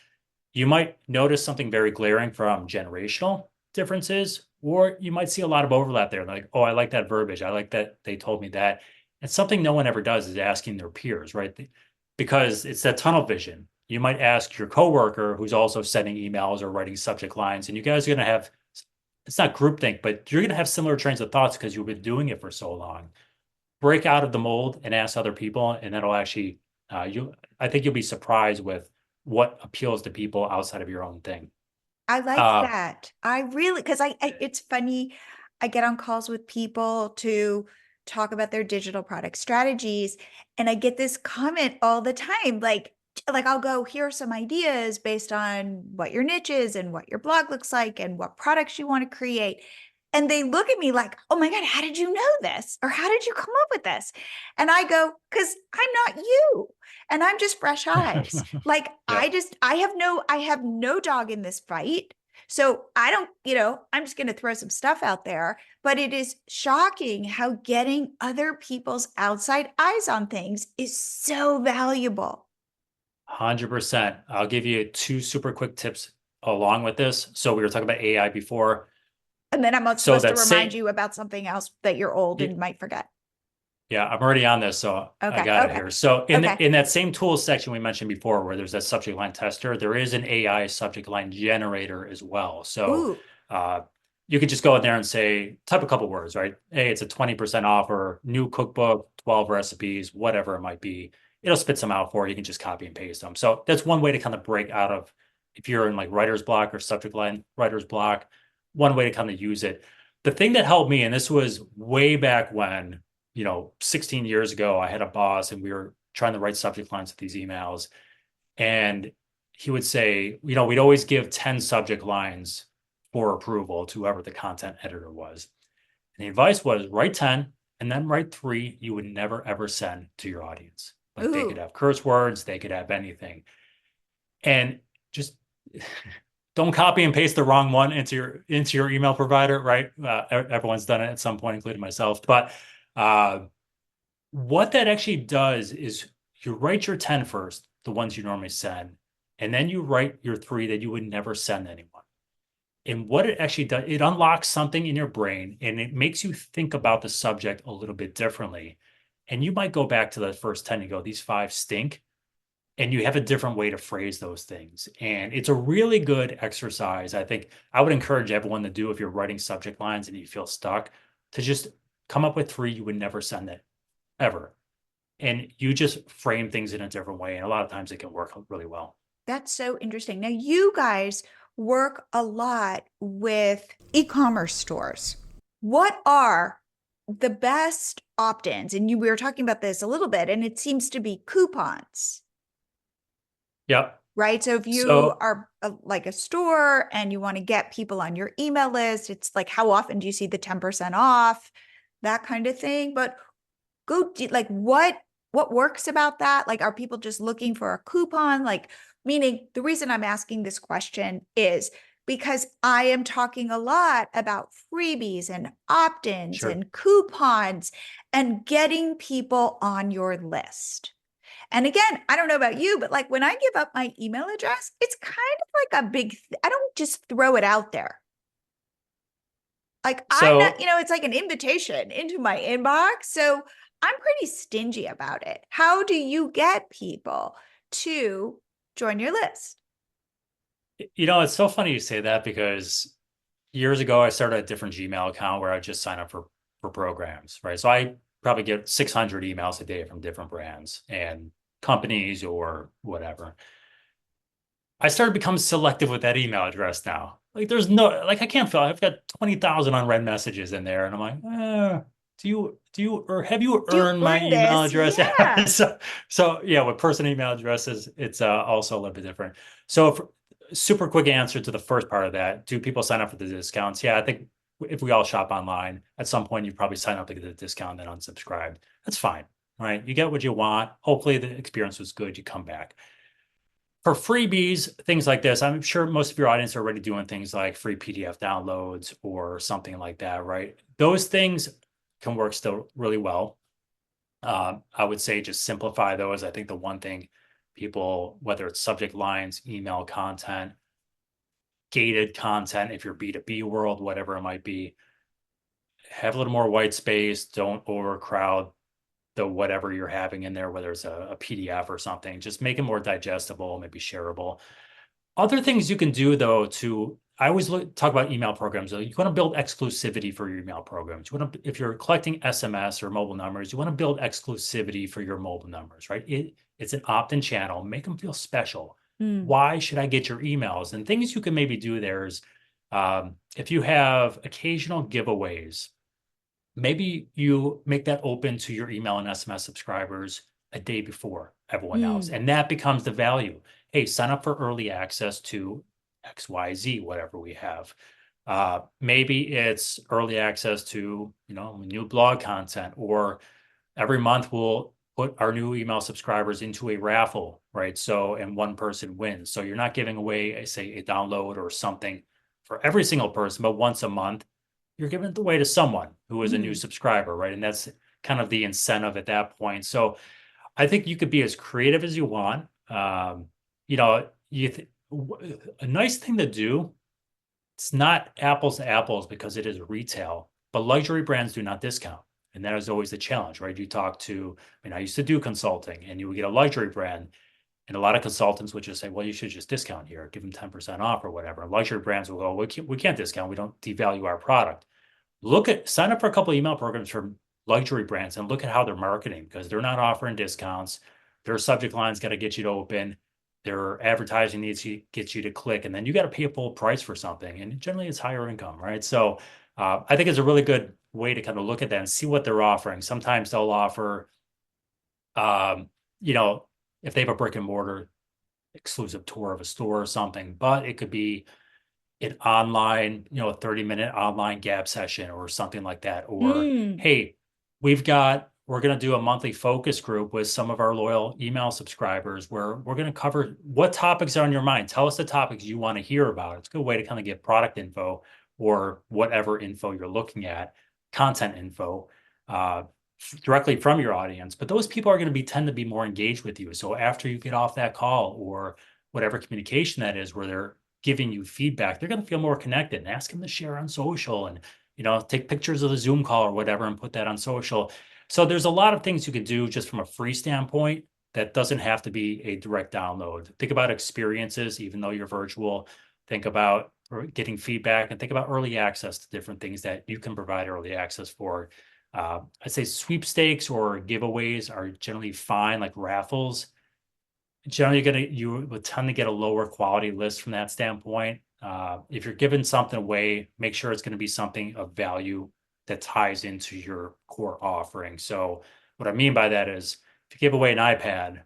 you might notice something very glaring from generational differences, or you might see a lot of overlap there. Like, oh, I like that verbiage. I like that they told me that. And something no one ever does is asking their peers, right? Because it's that tunnel vision. you might ask your coworker who's also sending emails or writing subject lines, and you guys are going to have, it's not groupthink, but you're going to have similar trains of thoughts because you've been doing it for so long. Break out of the mold and ask other people, and that'll actually, I think you'll be surprised with what appeals to people outside of your own thing. I like Uh, that. I really, because it's funny. I get on calls with people to talk about their digital product strategies, and I get this comment all the time, like I'll go, here are some ideas based on what your niche is and what your blog looks like and what products you want to create. And they look at me like, oh my God, how did you know this? Or how did you come up with this? And I go, because I'm not you. And I'm just fresh eyes. Like yeah, I have no dog in this fight. So I don't, I'm just going to throw some stuff out there, but it is shocking how getting other people's outside eyes on things is so valuable. 100%. I'll give you two super quick tips along with this. So we were talking about AI before. And then I'm not So supposed to that remind same, you about something else that you're old and might forget. yeah, I'm already on this, so I Okay. got it Okay. here. So Okay. in that same tools section we mentioned before, where there's that subject line tester, there is an AI subject line generator as well. So Ooh. uh, you could just go in there and say, type a couple words, right? Hey, it's a 20% offer, new cookbook, 12 recipes, whatever it might be. It'll spit some out for you. You can just copy and paste them. So that's one way to kind of break out of, if you're in like writer's block or subject line writer's block, one way to kind of use it. The thing that helped me, and this was way back when, 16 years ago, I had a boss and we were trying to write subject lines to these emails. And he would say, we'd always give 10 subject lines for approval to whoever the content editor was. And the advice was write 10 and then write three you would never, ever send to your audience. Like they could Ooh. have curse words, they could have anything. And just don't copy and paste the wrong one into your email provider, right? Everyone's done it at some point, including myself. But uh, what that actually does is you write your 10 first, the ones you normally send, and then you write your three that you would never send anyone. And what it actually does, it unlocks something in your brain and it makes you think about the subject a little bit differently. And you might go back to the first 10 and go, these five stink. And you have a different way to phrase those things. And it's a really good exercise. I think I would encourage everyone to do if you're writing subject lines and you feel stuck, to just come up with three you would never send it ever, and you just frame things in a different way. And a lot of times it can work really well. That's so interesting. Now, you guys work a lot with e-commerce stores. What are the best opt-ins? And we were talking about this a little bit, and it seems to be coupons, Yep. right? So if you So, are like a store and you want to get people on your email list, it's like, how often do you see the 10% off, that kind of thing? But like what works about that? Like, are people just looking for a coupon? Like, meaning the reason I'm asking this question is because I am talking a lot about freebies and opt-ins sure. and coupons and getting people on your list. And again, I don't know about you, but like when I give up my email address, it's kind of like a I don't just throw it out there. Like I'm not, So, it's like an invitation into my inbox. So I'm pretty stingy about it. How do you get people to join your list? it's so funny you say that because years ago I started a different Gmail account where I just sign up for programs, right? So I probably get 600 emails a day from different brands and companies or whatever. I started becoming selective with that email address now. Like there's no, like I can't feel, I've got 20,000 unread messages in there and I'm like, or have you Do you earned my earn email this? address? Yeah. So yeah, with personal email addresses, it's also a little bit different. So super quick answer to the first part of that, do people sign up for the discounts? Yeah, I think if we all shop online, at some point you probably sign up to get a discount and then unsubscribe. That's fine, right? You get what you want. Hopefully the experience was good. You come back for freebies, things like this. I'm sure most of your audience are already doing things like free PDF downloads or something like that, right? Those things can work still really well. I would say just simplify those. I think the one thing people, whether it's subject lines, email content, gated content, if you're B2B world, whatever it might be, have a little more white space. Don't overcrowd the whatever you're having in there, whether it's a PDF or something, just make it more digestible, maybe shareable. Other things you can do though I always talk about email programs. You want to build exclusivity for your email programs. You want to, if you're collecting SMS or mobile numbers, you want to build exclusivity for your mobile numbers, right? It's an opt-in channel. Make them feel special. Mm. Why should I get your emails? And things you can maybe do there is if you have occasional giveaways, maybe you make that open to your email and SMS subscribers a day before everyone else. Mm. And that becomes the value. Hey, sign up for early access to XYZ, whatever we have. Maybe it's early access to, new blog content, or every month we'll put our new email subscribers into a raffle, right? So, and one person wins. So you're not giving away, say, a download or something for every single person, but once a month, you're giving it away to someone who is a new Mm. subscriber, right? And that's kind of the incentive at that point. So I think you could be as creative as you want. You know, a nice thing to do, it's not apples to apples because it is retail, but luxury brands do not discount. And that is always the challenge, right? You talk to, I used to do consulting, and you would get a luxury brand, and a lot of consultants would just say, well, you should just discount here, give them 10% off or whatever. Luxury brands will go, we can't discount. We don't devalue our product. Sign up for a couple of email programs from luxury brands and look at how they're marketing, because they're not offering discounts. Their subject line's got to get you to open. Their advertising needs to get you to click, and then you got to pay a full price for something. And generally it's higher income, right? So I think it's a really good way to kind of look at that and see what they're offering. Sometimes they'll offer, um, you know, if they have a brick and mortar exclusive tour of a store or something, but it could be an online, a 30-minute online gap session or something like that. Or, Mm. hey, we're going to do a monthly focus group with some of our loyal email subscribers where we're going to cover what topics are on your mind. Tell us the topics you want to hear about. It's a good way to kind of get product info or whatever info you're looking at, content info, uh, directly from your audience. But those people are going to tend to be more engaged with you. So after you get off that call or whatever communication that is, where they're giving you feedback, they're going to feel more connected, and ask them to share on social, and take pictures of the Zoom call or whatever and put that on social. So there's a lot of things you could do just from a free standpoint that doesn't have to be a direct download. Think about experiences, even though you're virtual. Think about getting feedback, and think about early access to different things that you can provide early access for. I'd say sweepstakes or giveaways are generally fine, like raffles. Generally, you would tend to get a lower quality list from that standpoint. If you're giving something away, make sure it's going to be something of value that ties into your core offering. So what I mean by that is, if you give away an iPad,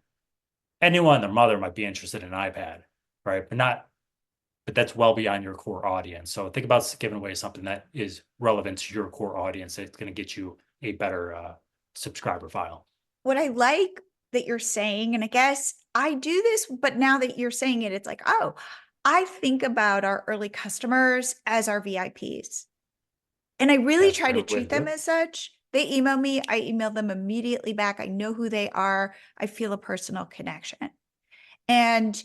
anyone and their mother might be interested in an iPad, right? But that's well beyond your core audience. So think about giving away something that is relevant to your core audience that's going to get you a better subscriber file. What I like that you're saying, and I guess I do this, but now that you're saying it, it's like, oh, I think about our early customers as our VIPs. And I really That's a try to great way to treat do them it. as such. They email me, I email them immediately back. I know who they are. I feel a personal connection. And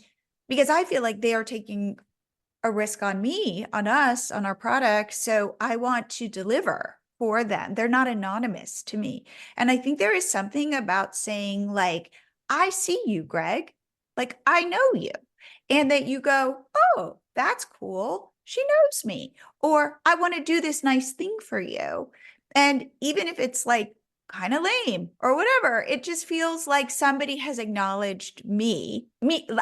because I feel like they are taking a risk on me, on us, on our product. So I want to deliver for them. They're not anonymous to me. And I think there is something about saying, like, I see you, Greg. Like, I know you. And that you go, oh, that's cool. She knows me. Or I want to do this nice thing for you. And even if it's like kind of lame or whatever, it just feels like somebody has acknowledged me.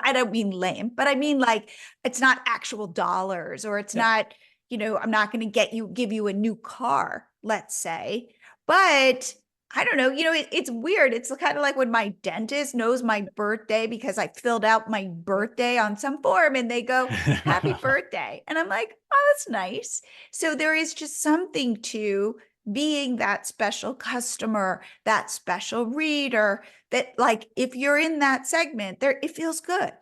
I don't mean lame, but I mean like it's not actual dollars, or it's Yeah. not, I'm not going to give you a new car, let's say. But I don't know, it's weird. It's kind of like when my dentist knows my birthday because I filled out my birthday on some form and they go, happy birthday. And I'm like, oh, that's nice. So there is just something to being that special customer, that special reader, that like if you're in that segment there, it feels good.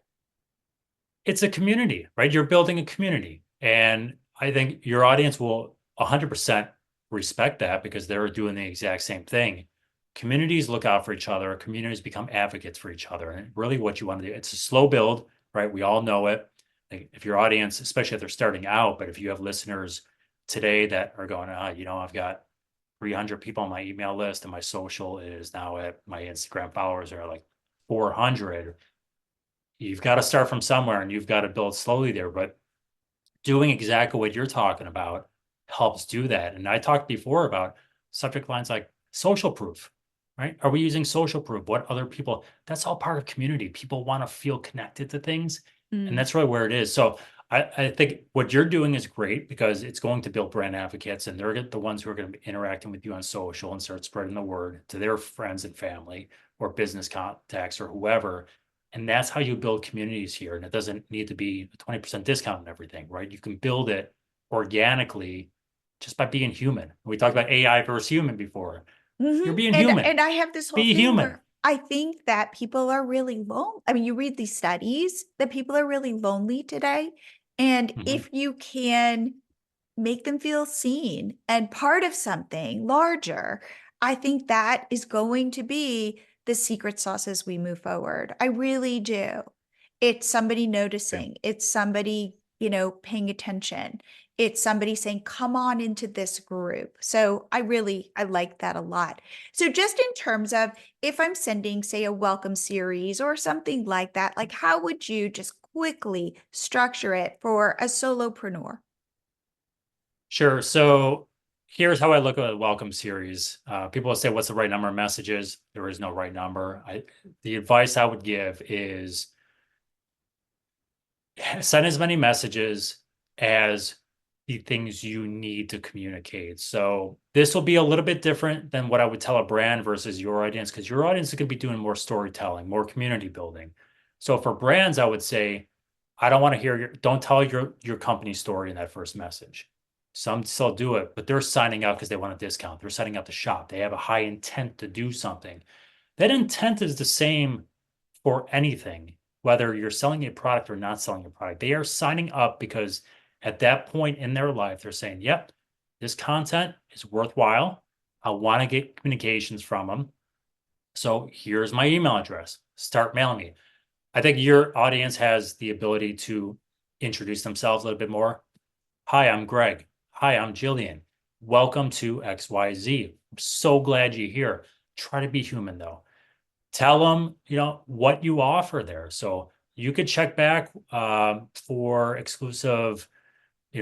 It's a community, right? You're building a community. And I think your audience will 100% respect that because they're doing the exact same thing. Communities look out for each other. Communities become advocates for each other. And really what you want to do, it's a slow build, right? We all know it. Like if your audience, especially if they're starting out, but if you have listeners today that are going, I've got 300 people on my email list, and my social is now at my Instagram followers are like 400. You've got to start from somewhere and you've got to build slowly there. But doing exactly what you're talking about helps do that. And I talked before about subject lines like social proof, right? Are we using social proof? What other people, that's all part of community. People want to feel connected to things. And Mm. that's really where it is. So I think what you're doing is great because it's going to build brand advocates and they're the ones who are going to be interacting with you on social and start spreading the word to their friends and family or business contacts or whoever. And that's how you build communities here. And it doesn't need to be a 20% discount and everything, right? You can build it organically just by being human. We talked about AI versus human before. Hmm. You're being And human. and I have this whole Be thing human. where I think that people are really lonely. I mean, you read these studies that people are really lonely today. And Mhm. if you can make them feel seen and part of something larger, I think that is going to be the secret sauce as we move forward. I really do. It's somebody noticing, it's somebody, paying attention. It's somebody saying, come on into this group. So I like that a lot. So just in terms of if I'm sending, say, a welcome series or something like that, like how would you just quickly structure it for a solopreneur? Sure. So here's how I look at a welcome series. People will say, what's the right number of messages? There is no right number. The advice I would give is send as many messages as the things you need to communicate. So this will be a little bit different than what I would tell a brand versus your audience, because your audience is going to be doing more storytelling, more community building. So for brands, I would say, I don't want to hear don't tell your company story in that first message. Some still do it, but they're signing up because they want a discount. They're setting up the shop. They have a high intent to do something. That intent is the same for anything, whether you're selling a product or not selling a product. They are signing up because at that point in their life, they're saying, yep, this content is worthwhile. I want to get communications from them. So here's my email address. Start mailing me. I think your audience has the ability to introduce themselves a little bit more. Hi, I'm Greg. Hi, I'm Jillian. Welcome to XYZ. I'm so glad you're here. Try to be human though. Tell them, what you offer there. So you could check back for exclusive,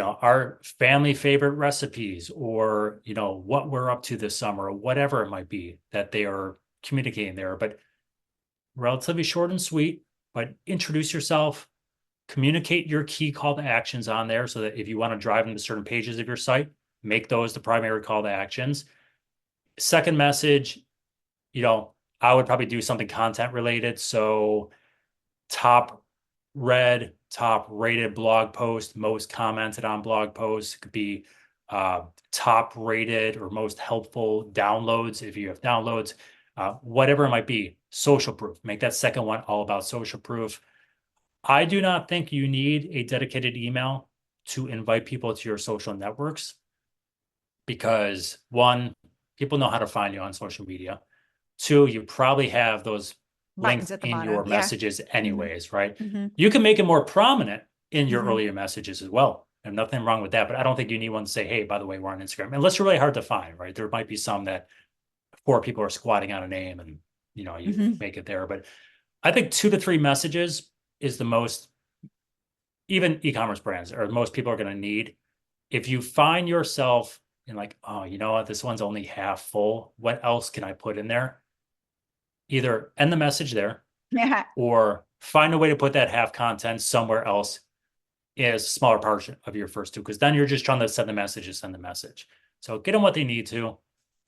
our family favorite recipes or, what we're up to this summer or whatever it might be that they are communicating there. But relatively short and sweet, but introduce yourself, communicate your key call to actions on there so that if you want to drive them to certain pages of your site, make those the primary call to actions. Second message, you know, I would probably do something content related. So top read, top rated blog post, most commented on blog posts. It could be top rated or most helpful downloads if you have downloads, whatever it might be. Social proof. Make that second one all about social proof. I do not think you need a dedicated email to invite people to your social networks because one, people know how to find you on social media. Two, you probably have those Buttons linked at the in your bottom. Yeah. messages Hmm. anyways, right? Hmm. You can make it more prominent in your Hmm. earlier messages as well. And nothing wrong with that. But I don't think you need one to say, hey, by the way, we're on Instagram. Unless you're really hard to find, right? There might be some that four people are squatting on a name and you Hmm. make it there. But I think 2 to 3 messages is the most, even e-commerce brands or most people are going to need. If you find yourself in like, oh, you know what, this one's only half full. What else can I put in there? Either end the message there Yeah. or find a way to put that half content somewhere else as a smaller portion of your first two, because then you're just trying to send the message to send the message. So get them what they need to,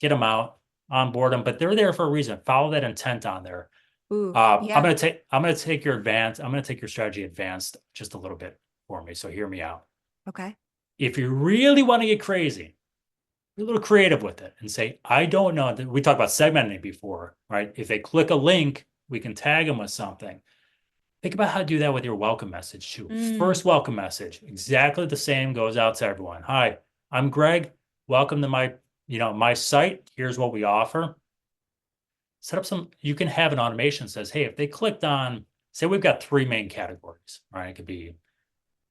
get them out, onboard them, but they're there for a reason. Follow that intent on there. Ooh, yeah. I'm gonna take your advanced, I'm gonna take your strategy advanced just a little bit for me. So hear me out. Okay. If you really want to get crazy, be a little creative with it and say, I don't know. We talked about segmenting before, right? If they click a link, we can tag them with something. Think about how to do that with your welcome message too. Mm. First welcome message, exactly the same goes out to everyone. Hi, I'm Greg. Welcome to my site. Here's what we offer. Set up you can have an automation that says, hey, if they clicked on, say we've got 3 main categories, right? It could be,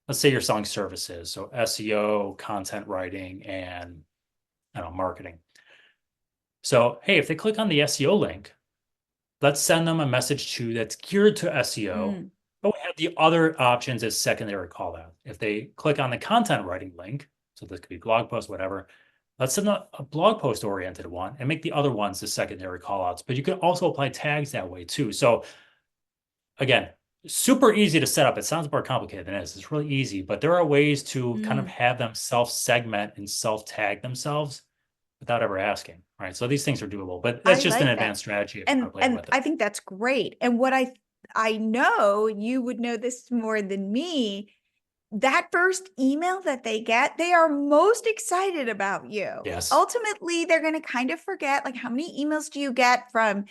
let's say you're selling services. So SEO, content writing, and I don't know, marketing. So, hey, if they click on the SEO link, let's send them a message too that's geared to SEO. Mm, But we have the other options as secondary call out. If they click on the content writing link, so this could be blog post, whatever, let's send a blog post oriented one and make the other ones the secondary call outs. But you can also apply tags that way too. So again, super easy to set up. It sounds more complicated than it is. It's really easy, but there are ways to kind of mm. have them self-segment and self-tag themselves without ever asking, right? So these things are doable, but that's I just an like that. advanced strategy if you want And to play and with it. I think that's great. And what I know you would know this more than me, that first email that they get, they are most excited about you. Yes. Ultimately, they're going to kind of forget, like, how many emails do you get from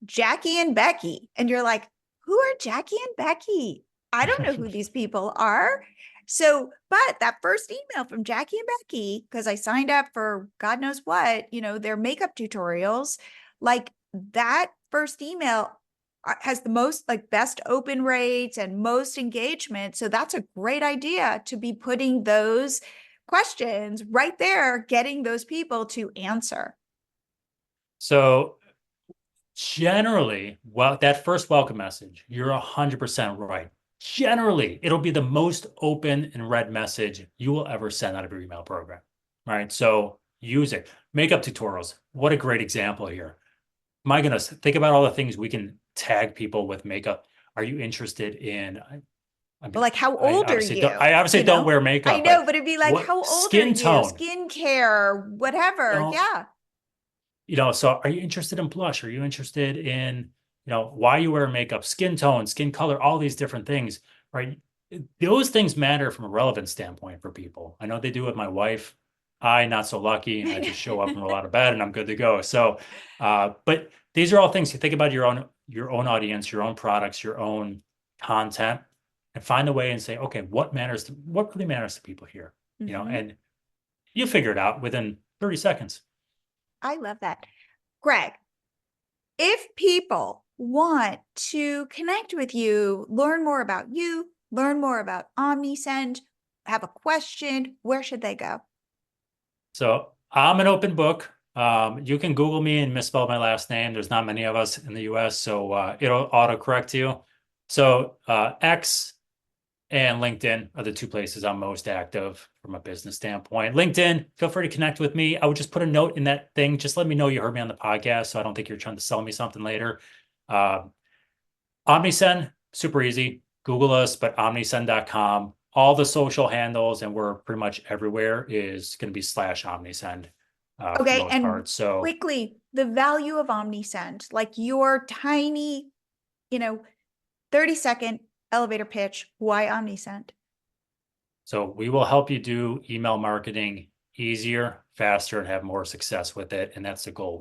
Jackie and Becky? And you're like, who are Jackie and Becky? I don't know who these people are. So, but that first email from Jackie and Becky, because I signed up for God knows what, their makeup tutorials, like that first email has the most, like, best open rates and most engagement. So that's a great idea to be putting those questions right there, getting those people to answer. So generally, well, that first welcome message, you're 100% right. Generally, it'll be the most open and read message you will ever send out of your email program, right? So use it. Makeup tutorials. What a great example here. My goodness, think about all the things we can tag people with makeup. Are you interested in, I But mean, like, how old are I you? obviously don't wear I makeup, know, but but it'd be like, what how old are skin you? tone? Skincare, You whatever. know, Yeah. so are you interested in blush? Are you interested in, why you wear makeup, skin tone, skin color, all these different things, right? Those things matter from a relevance standpoint for people. I know they do with my wife. I not so lucky. I just show up and roll out of bed and I'm good to go. So, but these are all things you think about your own audience, your own products, your own content, and find a way and say, okay, what really matters to people here? Hmm. And you figure it out within 30 seconds. I love that. Greg, if people want to connect with you, learn more about OmniSend, have a question, where should they go? So I'm an open book. You can Google me and misspell my last name. There's not many of us in the US, so it'll autocorrect you. So X and LinkedIn are the two places I'm most active from a business standpoint. LinkedIn, feel free to connect with me. I would just put a note in that thing. Just let me know you heard me on the podcast, so I don't think you're trying to sell me something later. Uh, Omnisend, super easy. Google us, but omnisend.com. All the social handles, and we're pretty much everywhere, is going to be /Omnisend for the Okay, most and part. So, quickly, the value of OmniSend, like your tiny, you know, 30-second elevator pitch, why OmniSend? so we will help you do email marketing easier, faster, and have more success with it. And that's the goal.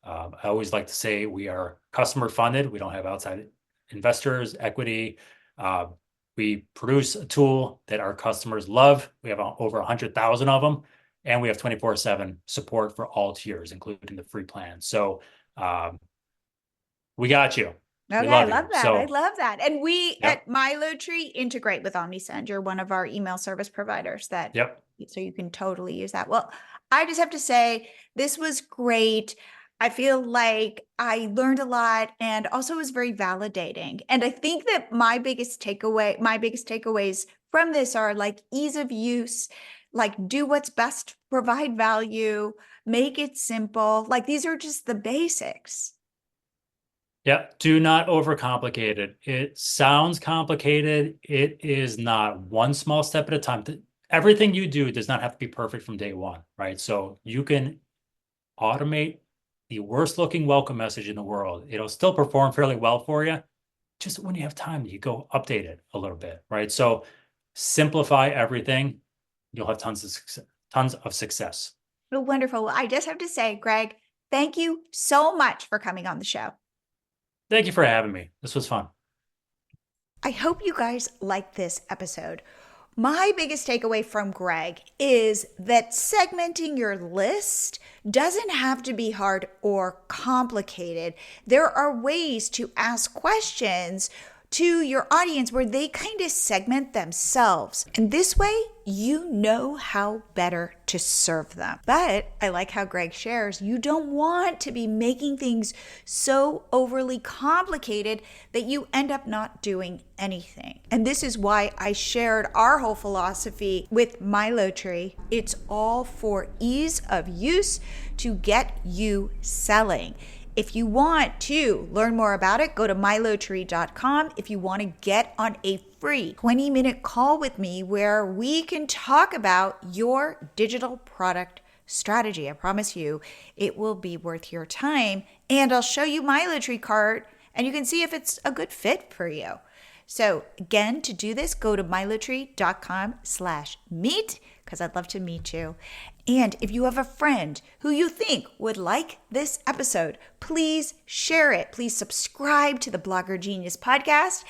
I always like to say we are customer funded. We don't have outside investors, equity. Uh, we produce a tool that our customers love. We have over 100,000 of them, and we have 24/7 support for all tiers, including the free plan. So um, we got you. We Okay, I love love you. that. I So, love that. And we yep, at MiloTree integrate with OmniSend. You're one of our email service providers that yep. so you can totally use that. Well, I just have to say this was great. I feel like I learned a lot and also was very validating. And I think that my biggest takeaways from this are like ease of use, like do what's best, provide value, make it simple. Like these are just the basics. Yeah, do not overcomplicate it. It sounds complicated. It is not. One small step at a time. Everything you do does not have to be perfect from day one, right? So you can automate the worst looking welcome message in the world. It'll still perform fairly well for you. Just when you have time, you go update it a little bit, right? So simplify everything. You'll have tons of success. Oh, wonderful. Well, I just have to say, Greg, thank you so much for coming on the show. Thank you for having me. This was fun. I hope you guys liked this episode. My biggest takeaway from Greg is that segmenting your list doesn't have to be hard or complicated. There are ways to ask questions to your audience where they kind of segment themselves. And this way, you know how better to serve them. But I like how Greg shares, you don't want to be making things so overly complicated that you end up not doing anything. And this is why I shared our whole philosophy with MiloTree. It's all for ease of use to get you selling. If you want to learn more about it, go to milotree.com. If you want to get on a free 20-minute call with me where we can talk about your digital product strategy, I promise you it will be worth your time. And I'll show you MiloTree cart and you can see if it's a good fit for you. So again, to do this, go to milotree.com/meet because I'd love to meet you. And if you have a friend who you think would like this episode, please share it. Please subscribe to the Blogger Genius podcast.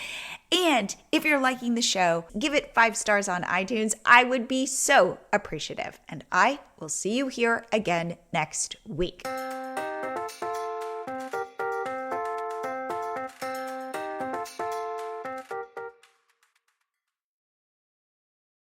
And if you're liking the show, give it 5 stars on iTunes. I would be so appreciative. And I will see you here again next week.